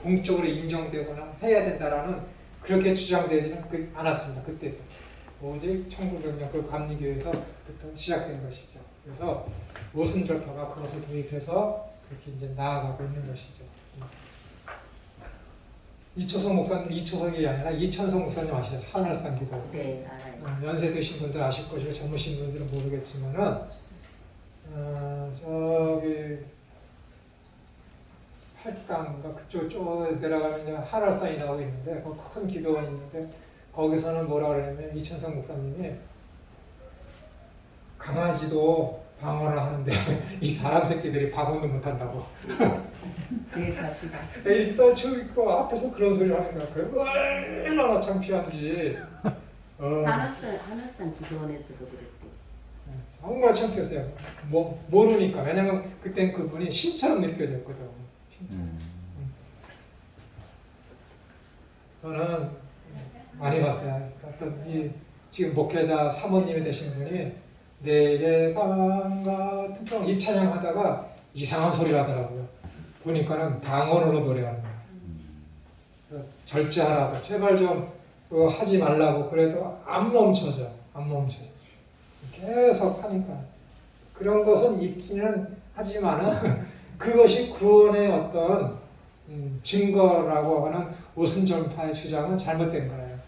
공적으로 인정되거나 해야 된다라는 그렇게 주장되지는 않았습니다. 그때도. 오직 1900년 그 감리교에서부터 시작된 것이죠. 그래서 오순절파가 그것을 도입해서 그렇게 이제 나아가고 있는 것이죠. 이초석 목사님, 이초석이 아니라 이천석 목사님 아시죠? 하늘산 기도. 네, 알아요. 연세 드신 분들 아실 것이고 젊으신 분들은 모르겠지만은 저기 팔당인가 그쪽 내려가면 이제 하늘산이 나오고 있는데 그 큰 기도원이 있는데 거기서는 뭐라 그러냐면 이천석 목사님이 강아지도 방언을 하는데 이 사람 새끼들이 방언도 못한다고. 네, 사실은. 일단 저 있고 앞에서 그런 소리를 하는 거야. 그래 얼마나 창피한지. 하늘산 기도원에서도 그랬대. 정말 창피했어요. 모르니까. 왜냐면 그땐 그분이 신처럼 느껴졌거든. 신처럼. 저는 많이 봤어요. 어떤 지금 목회자 사모님이 되신 분이 내게 방 같은 이 찬양 하다가 이상한 소리를 하더라고요. 보니까는 방언으로 노래하는 거예요. 절제하라고 제발 좀 하지 말라고 그래도 안 멈춰져. 안 멈춰. 계속 하니까 그런 것은 있기는 하지만은 그것이 구원의 어떤 증거라고 하는 오순절파의 주장은 잘못된 거예요.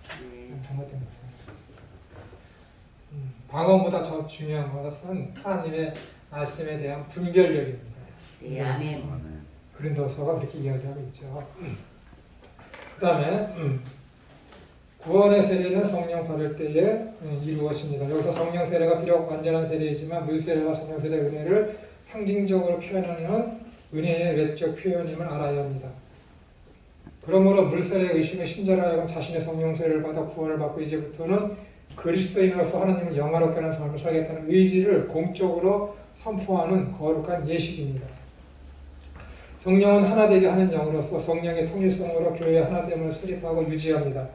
잘못된 거예요. 방언보다 더 중요한 것은 하나님의 말씀에 대한 분별력입니다. 네, 아멘. 고린도서가 그렇게 이야기하고 있죠. 그 다음에 구원의 세례는 성령 받을 때에 이루어집니다. 여기서 성령 세례가 비록 완전한 세례이지만 물 세례와 성령 세례의 은혜를 상징적으로 표현하는 은혜의 외적 표현임을 알아야 합니다. 그러므로 물 세례의 의식은 신자로 하여금 자신의 성령 세례를 받아 구원을 받고 이제부터는 그리스도인으로서 하나님을 영화롭게 하는 삶을 살겠다는 의지를 공적으로 선포하는 거룩한 예식입니다. 성령은 하나 되게 하는 영으로서 성령의 통일성으로 교회의 하나됨을 수립하고 유지합니다.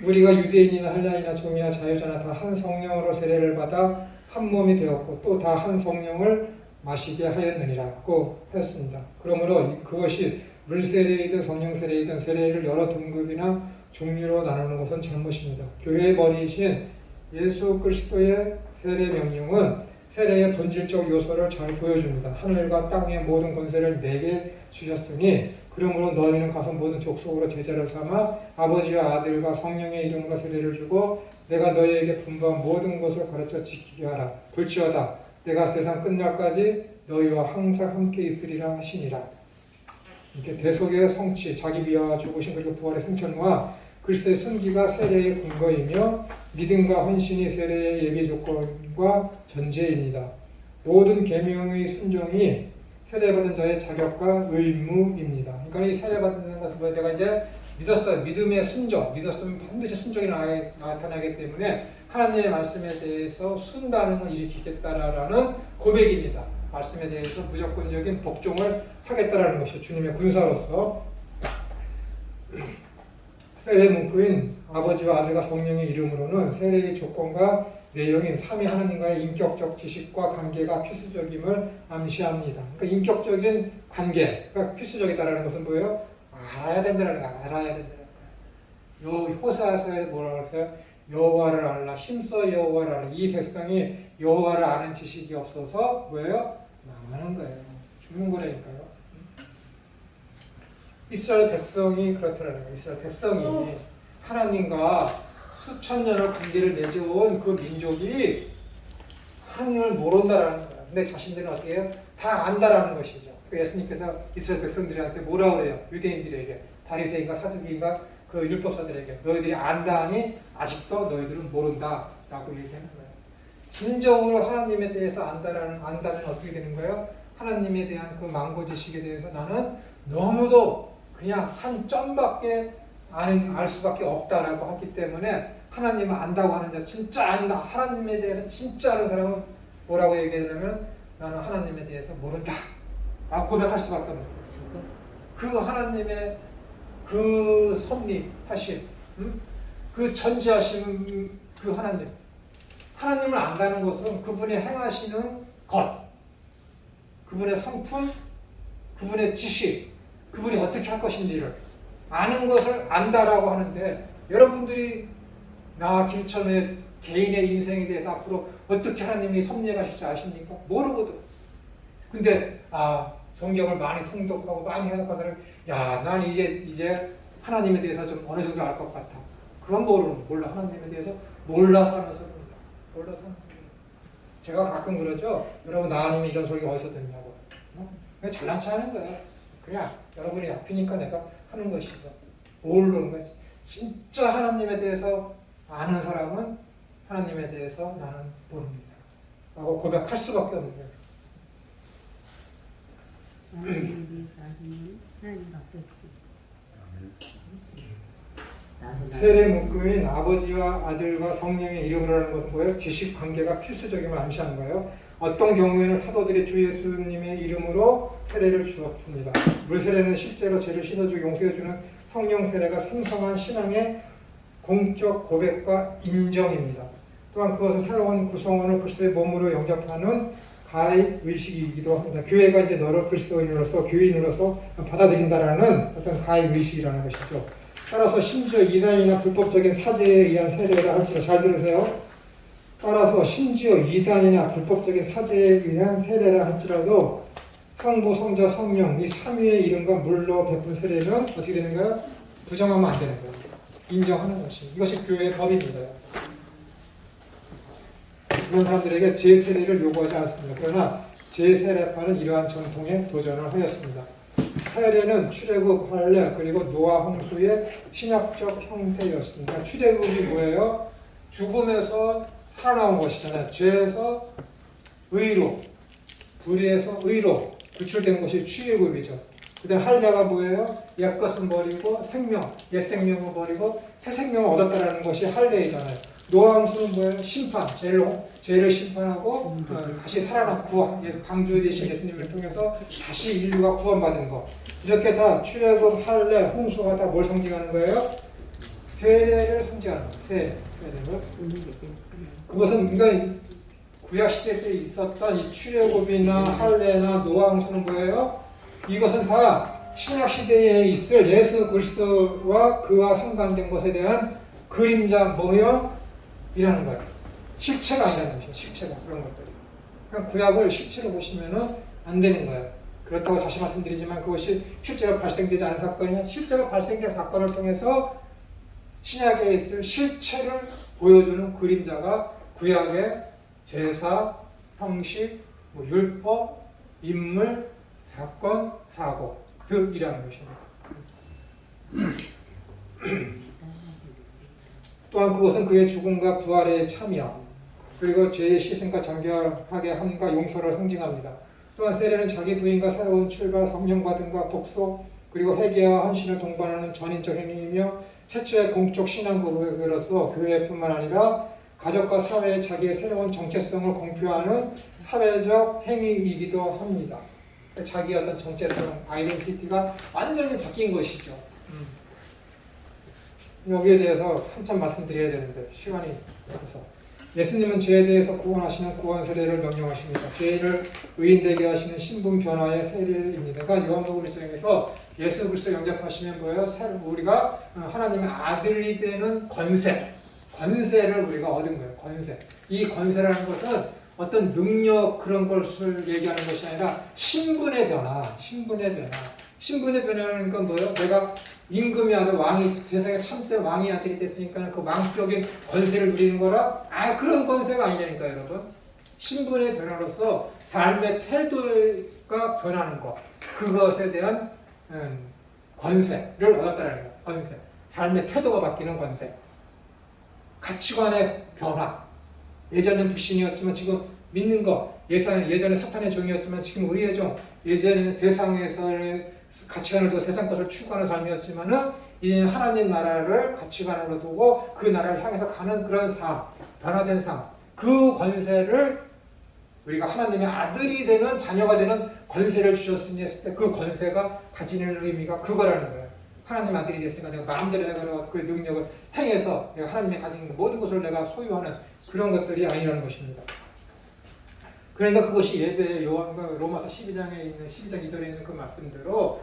우리가 유대인이나 헬라인이나 종이나 자유자나 다 한 성령으로 세례를 받아 한 몸이 되었고 또 다 한 성령을 마시게 하였느니라고 했습니다. 그러므로 그것이 물세례이든 성령세례이든 세례를 여러 등급이나 종류로 나누는 것은 잘못입니다. 교회의 머리이신 예수 그리스도의 세례 명령은 세례의 본질적 요소를 잘 보여줍니다. 하늘과 땅의 모든 권세를 내게 주셨으니 그러므로 너희는 가서 모든 족속으로 제자를 삼아 아버지와 아들과 성령의 이름으로 세례를 주고 내가 너희에게 분부한 모든 것을 가르쳐 지키게 하라. 볼지어다 내가 세상 끝날까지 너희와 항상 함께 있으리라 하시니라. 이렇게 대속의 성취, 자기 비하와 죽으신 그리고 부활의 승천과 그리스도의 승기가 세례의 근거이며 믿음과 헌신이 세례의 예비 조건과 전제입니다. 모든 계명의 순종이 세례받은 자의 자격과 의무입니다. 그러니까 이 세례받는 것은 뭐야? 내가 이제 믿었어요. 믿음의 순종, 믿었으면 반드시 순종이 나타나기 때문에 하나님의 말씀에 대해서 순반응을 일으키겠다라는 고백입니다. 말씀에 대해서 무조건적인 복종을 하겠다라는 것이 주님의 군사로서 세례 문구인 아버지와 아들과 성령의 이름으로는 세례의 조건과 내용인 삼위 하나님과의 인격적 지식과 관계가 필수적임을 암시합니다. 그러니까 인격적인 관계가 필수적이다라는 것은 뭐예요? 알아야 된다는 거예요. 알아야 된다는 거예요. 호세아서에 뭐라고 했어요? 여호와를 알라, 힘써 여호와를 알라. 이 백성이 여호와를 아는 지식이 없어서 뭐예요? 망하는 거예요. 죽는 거라니까요. 이스라엘 백성이 그렇더라는 거예요. 이스라엘 백성이 하나님과 수천 년을 관계를 맺어온 그 민족이 하나님을 모른다라는 거예요. 근데 자신들은 어떻게 해요? 다 안다라는 것이죠. 그러니까 예수님께서 이스라엘 백성들한테 뭐라고 그래요? 유대인들에게 바리새인과 사두개인가 그 율법사들에게 너희들이 안다니 아직도 너희들은 모른다라고 얘기하는 거예요. 진정으로 하나님에 대해서 안다면 어떻게 되는 거예요? 하나님에 대한 그 망고 지식에 대해서 나는 너무도 그냥 한 점밖에 알 수밖에 없다라고 했기 때문에 하나님을 안다고 하는 자, 진짜 안다, 하나님에 대해서 진짜 아는 사람은 뭐라고 얘기하냐면 나는 하나님에 대해서 모른다 라고 고백할 수밖에 없는 거예요. 그 하나님의 그 섭리하심, 그 전지하심 그 하나님을 안다는 것은 그분이 행하시는 것, 그분의 성품, 그분의 지식, 그분이 어떻게 할 것인지를 아는 것을 안다라고 하는데 여러분들이 나 김천의 개인의 인생에 대해서 앞으로 어떻게 하나님이 섭리하실지 아십니까? 모르거든. 근데 성경을 많이 통독하고 많이 해석하더니 난 이제 하나님에 대해서 좀 어느 정도 알 것 같아. 그건 몰라. 하나님에 대해서 몰라서 하는 소리입니다. 몰라서 하는 소리입니다. 제가 가끔 그러죠. 여러분 나님이 이런 소리가 어디서 듣냐고. 그냥 잘난 체 하는 거야. 그냥 여러분이 아프니까 내가 하는 것이죠. 모르는 거지. 진짜 하나님에 대해서 아는 사람은 하나님에 대해서 나는 모릅니다. 라고 고백할 수밖에 없는 거예요. 세례 묶음인 아버지와 아들과 성령의 이름으로 하는 것은 뭐예요? 지식 관계가 필수적임을 암시하는 거예요. 어떤 경우에는 사도들이 주 예수님의 이름으로 세례를 주었습니다. 물 세례는 실제로 죄를 씻어주고 용서해주는 성령 세례가 생성한 신앙의 공적 고백과 인정입니다. 또한 그것은 새로운 구성원을 그리스도의 몸으로 영접하는 가입 의식이기도 합니다. 교회가 이제 너를 그리스도인으로서 교인으로서 받아들인다라는 어떤 가입 의식이라는 것이죠. 따라서 심지어 이단이나 불법적인 사제에 의한 세례라 할지라도 잘 들으세요. 따라서 심지어 이단이나 불법적인 사제에 의한 세례라 할지라도 성부, 성자, 성령 이 삼위의 이름과 물로 베푼 세례는 어떻게 되는가요? 부정하면 안 되는 거예요. 인정하는 것이. 이것이 교회의 법입니다. 그런 사람들에게 제세례를 요구하지 않습니다. 그러나 제세례파는 이러한 전통에 도전을 하였습니다. 세례는 출애굽, 할례, 그리고 노아 홍수의 신학적 형태였습니다. 출애굽이 뭐예요? 죽음에서 살아나온 것이잖아요. 죄에서 의로, 불의에서 의로 구출된 것이 출애굽이죠. 그 다음 할례가 뭐예요? 옛것은 버리고 생명, 옛 생명을 버리고 새 생명을 얻었다는 것이 할례이잖아요. 노아 홍수는 뭐예요? 심판, 죄를 심판하고 다시 살아난 구원, 방주 되신 예수님을 통해서 다시 인류가 구원받은 것. 이렇게 다 출애굽, 할례, 홍수가 다 뭘 상징하는 거예요? 세례를 상징하는 거예요. 세례를. 그것은 그러니까 구약 시대 때 있었던 이 출애굽이나 할례나 노아 홍수는 뭐예요? 이것은 다 신약 시대에 있을 예수 그리스도와 그와 상관된 것에 대한 그림자 모형이라는 거예요. 실체가 아니라는 것이에요. 실체가 그런 것들이. 그러니까 구약을 실체로 보시면은 안 되는 거예요. 그렇다고 다시 말씀드리지만 그것이 실제로 발생되지 않은 사건이냐? 실제로 발생된 사건을 통해서 신약에 있을 실체를 보여주는 그림자가 구약의 제사, 형식, 율법, 인물, 사건, 사고 등이라는 것입니다. 또한 그것은 그의 죽음과 부활에 참여, 그리고 죄의 희생과 정결하게 함과 용서를 상징합니다. 또한 세례는 자기 부인과 새로운 출발, 성령 받음과 복소, 그리고 회개와 헌신을 동반하는 전인적 행위이며 최초의 공적 신앙 고백으로서 교회뿐만 아니라 가족과 사회에 자기의 새로운 정체성을 공표하는 사회적 행위이기도 합니다. 자기의 어떤 정체성, 아이덴티티가 완전히 바뀐 것이죠. 여기에 대해서 한참 말씀드려야 되는데 시간이 없어서. 예수님은 죄에 대해서 구원하시는 구원 세례를 명령하십니다. 죄인을 의인되게 하시는 신분 변화의 세례입니다. 그러니까 요한복음 1장에서 예수 그리스도 영접하시면 뭐예요? 우리가 하나님의 아들이 되는 권세를 우리가 얻은 거예요. 권세. 이 권세라는 것은 어떤 능력 그런 것을 얘기하는 것이 아니라 신분의 변화. 신분의 변화라는 건 뭐예요? 내가 임금의 아들 왕이 세상에 참된 왕의 아들이 됐으니까 그 왕격인 권세를 누리는 거라? 그런 권세가 아니라니까 여러분. 신분의 변화로서 삶의 태도가 변하는 것. 그것에 대한 권세를 얻었다는 거예요. 권세. 삶의 태도가 바뀌는 권세. 가치관의 변화. 예전엔 불신이었지만 지금 믿는 거. 예전에 사탄의 종이었지만 지금 의의 종. 예전에는 세상에서의 가치관을 두고 세상 것을 추구하는 삶이었지만은 이제 하나님 나라를 가치관으로 두고 그 나라를 향해서 가는 그런 삶, 변화된 삶. 그 권세를 우리가 하나님의 아들이 되는 자녀가 되는 권세를 주셨으니 했을 때 그 권세가 가지는 의미가 그거라는 거예요. 하나님 아들이 됐으니까 내가 마음대로 해가지고 그 능력을 행해서 내가 하나님의 가진 모든 것을 내가 소유하는 그런 것들이 아니라는 것입니다. 그러니까 그것이 예배 요한과 로마서 12장에 있는 12장 2절에 있는 그 말씀대로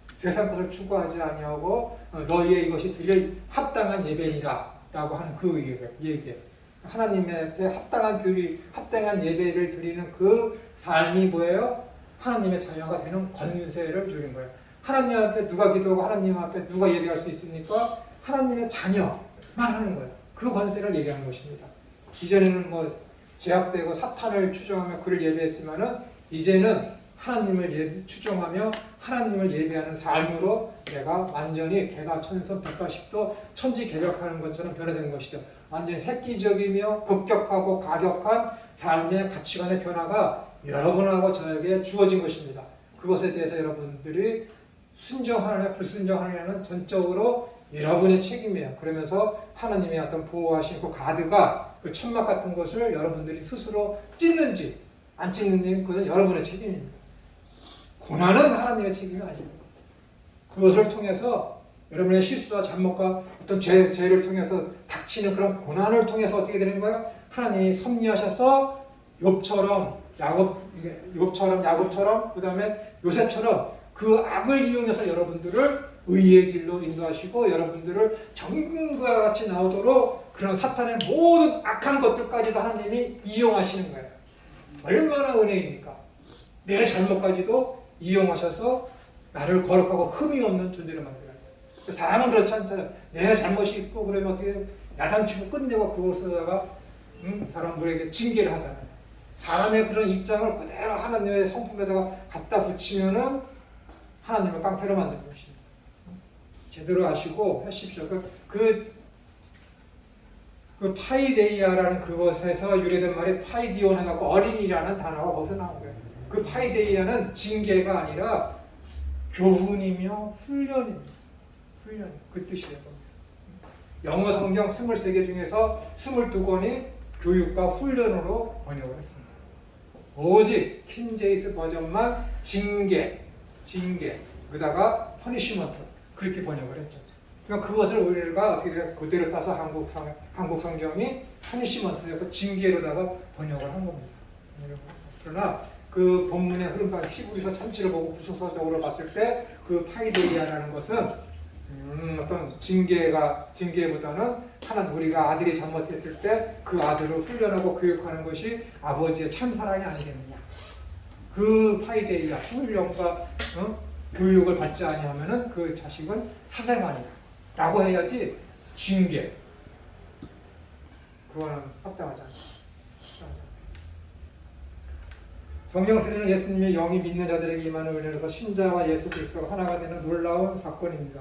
세상 것을 추구하지 아니하고 너희의 이것이 드릴 합당한 예배니라 라고 하는 그 얘기예요. 하나님 앞에 합당한 예배를 드리는 그 삶이 뭐예요? 하나님의 자녀가 되는 권세를 주는 거예요. 하나님 앞에 누가 기도하고 하나님 앞에 누가 예배할 수 있습니까? 하나님의 자녀만 하는 거예요. 그 권세를 얘기하는 것입니다. 이전에는 뭐 제약되고 사탄을 추종하며 그를 예배했지만은 이제는 하나님을 추종하며 하나님을 예배하는 삶으로 내가 완전히 개가천선 180도 천지개벽하는 것처럼 변화된 것이죠. 완전히 획기적이며 급격하고 가격한 삶의 가치관의 변화가 여러분하고 저에게 주어진 것입니다. 그것에 대해서 여러분들이 순종하느냐 불순종하느냐는 전적으로 여러분의 책임이에요. 그러면서 하나님의 어떤 보호하신 그 가드가 그 천막 같은 것을 여러분들이 스스로 찢는지 안 찢는지 그것은 여러분의 책임입니다. 고난은 하나님의 책임이 아닙니다. 그것을 통해서 여러분의 실수와 잘못과 어떤 죄를 통해서 닥치는 그런 고난을 통해서 어떻게 되는 거예요? 하나님이 섭리하셔서 욥처럼 야곱처럼 그 다음에 요셉처럼 그 악을 이용해서 여러분들을 의의 길로 인도하시고 여러분들을 정금과 같이 나오도록 그런 사탄의 모든 악한 것들까지도 하나님이 이용하시는 거예요. 얼마나 은혜입니까? 내 잘못까지도 이용하셔서 나를 거룩하고 흠이 없는 존재로 만들어요. 사람은 그렇지 않잖아요. 내 잘못이 있고 그러면 어떻게 야단치고 끝내고 그것에다가 사람들에게 징계를 하잖아요. 사람의 그런 입장을 그대로 하나님의 성품에다가 갖다 붙이면은 하나님을 깡패로 만드는 것입니다. 제대로 아시고 하십시오. 그 파이데이아라는 그것에서 유래된 말이 파이디온 해갖고 어린이라는 단어가 거기서 나온 거예요. 그 파이데이아는 징계가 아니라 교훈이며 훈련입니다. 훈련. 그 뜻이에요. 영어 성경 23개 중에서 22권이 교육과 훈련으로 번역을 했습니다. 오직 킹제이스 버전만 징계, 그다가 퍼니시먼트 그렇게 번역을 했죠. 그러니까 그것을 우리가 어떻게 그대로 따서 한국 성경이 퍼니시먼트, 징계로다가 번역을 한 겁니다. 그러나 그 본문의 흐름상 히브리서 전체를 보고 구속사적으로 봤을 때 그 파이데이아라는 것은 어떤 징계보다는 하나님 우리가 아들이 잘못했을 때 그 아들을 훈련하고 교육하는 것이 아버지의 참 사랑이 아니겠느냐. 그 파이데이아 훈련과 교육을 받지 아니하면은 그 자식은 사생아니라고 해야지 징계. 그거는 합당하지 않습니다. 성령 세례는 예수님의 영이 믿는 자들에게 임하는 은혜로서 신자와 예수 그리스도가 하나가 되는 놀라운 사건입니다.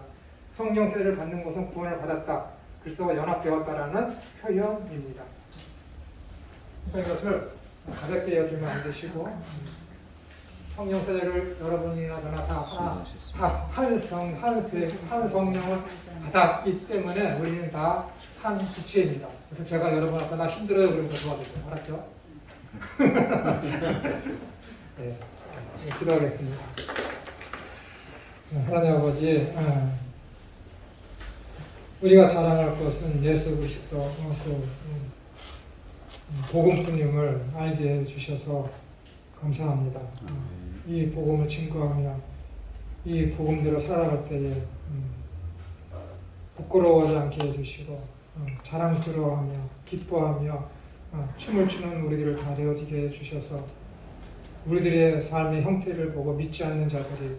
성령 세례를 받는 것은 구원을 받았다, 그리스도와 연합되었다라는 표현입니다. 이것을 가볍게 여기면 안 되시고 성령 세례를 여러분이나 저나 다 한 성령을 받았기 때문에 우리는 다 한 지체입니다. 그래서 제가 여러분 앞에 나 힘들어요 그러면 도와주세요. 알았죠? 네, 기도하겠습니다. 하나님 아버지, 우리가 자랑할 것은 예수 그리스도 복음뿐임을 알게 해주셔서 감사합니다. 이 복음을 증거하며 이 복음대로 살아갈 때에 부끄러워하지 않게 해주시고 자랑스러워하며 기뻐하며 춤을 추는 우리들을 다 되어지게 해주셔서 우리들의 삶의 형태를 보고 믿지 않는 자들이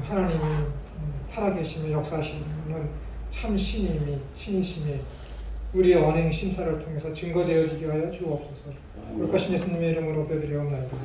하나님이 살아계시며 역사하시는 참 신이심이 우리의 언행 심사를 통해서 증거되어지게 하여 주옵소서. 옳으신 예수님의 이름으로 기도드리옵나이다.